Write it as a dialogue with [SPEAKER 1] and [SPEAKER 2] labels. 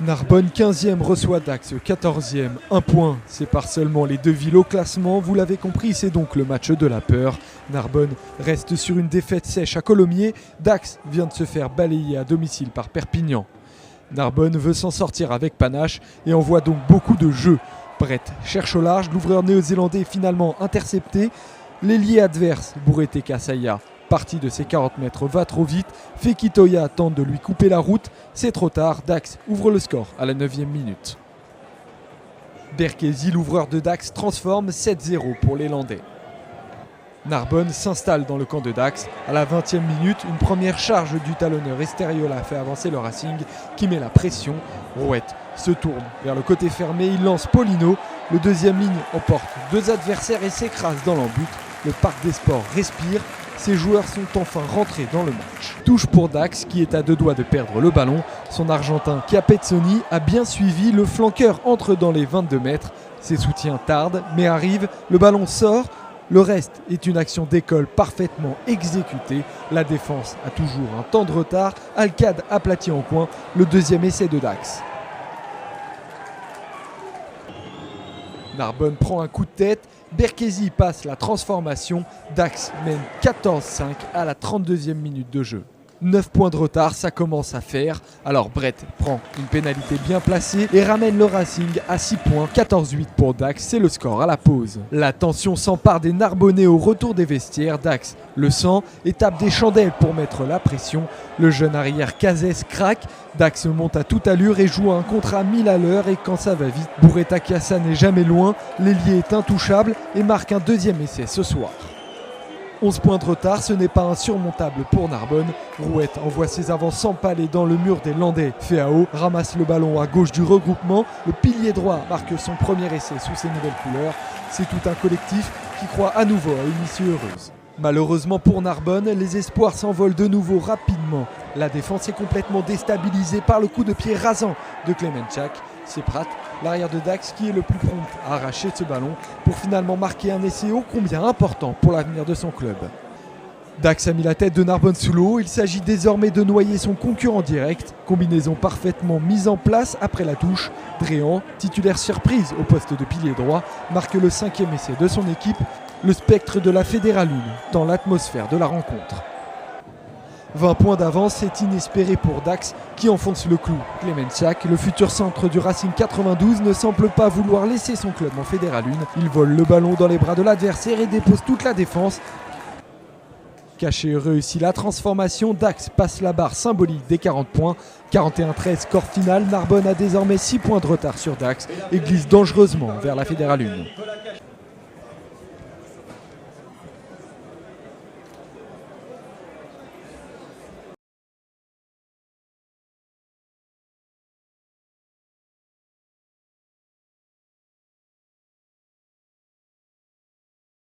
[SPEAKER 1] Narbonne 15e reçoit Dax 14e, 1 point, sépare seulement les deux villes au classement, vous l'avez compris, c'est donc le match de la peur. Narbonne reste sur une défaite sèche à Colomiers, Dax vient de se faire balayer à domicile par Perpignan. Narbonne veut s'en sortir avec panache et envoie donc beaucoup de jeux. Brett cherche au large, l'ouvreur néo-zélandais est finalement intercepté, l'ailier adverse, Bourete Kasaya, parti de ses 40 mètres, va trop vite. Fekki Toya tente de lui couper la route. C'est trop tard. Dax ouvre le score à la 9e minute. Berkesi, l'ouvreur de Dax, transforme 7-0 pour les Landais. Narbonne s'installe dans le camp de Dax. À la 20e minute, une première charge du talonneur Esteriola fait avancer le Racing qui met la pression. Rouette se tourne vers le côté fermé. Il lance Paulino. Le deuxième ligne emporte deux adversaires et s'écrase dans l'embut. Le Parc des Sports respire. Ces joueurs sont enfin rentrés dans le match. Touche pour Dax qui est à deux doigts de perdre le ballon. Son Argentin Chiapezzoni a bien suivi. Le flanqueur entre dans les 22 mètres. Ses soutiens tardent mais arrivent. Le ballon sort. Le reste est une action d'école parfaitement exécutée. La défense a toujours un temps de retard. Alcade aplati en coin. Le deuxième essai de Dax. Narbonne prend un coup de tête. Berkesi passe la transformation. Dax mène 14-5 à la 32e minute de jeu. 9 points de retard, ça commence à faire. Alors Brett prend une pénalité bien placée et ramène le Racing à 6 points. 14-8 pour Dax, c'est le score à la pause. La tension s'empare des Narbonnais au retour des vestiaires. Dax le sent et tape des chandelles pour mettre la pression. Le jeune arrière Cazès craque. Dax monte à toute allure et joue un contre à 1000 à l'heure. Et quand ça va vite, Boureta Kiassa n'est jamais loin. L'ailier est intouchable et marque un deuxième essai ce soir. 11 points de retard, ce n'est pas insurmontable pour Narbonne. Rouette envoie ses avances s'empaler dans le mur des Landais. Féao ramasse le ballon à gauche du regroupement. Le pilier droit marque son premier essai sous ses nouvelles couleurs. C'est tout un collectif qui croit à nouveau à une issue heureuse. Malheureusement pour Narbonne, les espoirs s'envolent de nouveau rapidement. La défense est complètement déstabilisée par le coup de pied rasant de Klemenchak. C'est Prat, l'arrière de Dax, qui est le plus prompt à arracher ce ballon pour finalement marquer un essai ô combien important pour l'avenir de son club. Dax a mis la tête de Narbonne sous l'eau, il s'agit désormais de noyer son concurrent direct. Combinaison parfaitement mise en place après la touche. Dréan, titulaire surprise au poste de pilier droit, marque le 5e essai de son équipe. Le spectre de la Fédéralune dans l'atmosphère de la rencontre. 20 points d'avance, c'est inespéré pour Dax qui enfonce le clou. Klemenchak, le futur centre du Racing 92, ne semble pas vouloir laisser son club en Fédéralune. Il vole le ballon dans les bras de l'adversaire et dépose toute la défense. Caché réussit la transformation, Dax passe la barre symbolique des 40 points. 41-13, score final, Narbonne a désormais 6 points de retard sur Dax et glisse dangereusement vers la Fédéralune.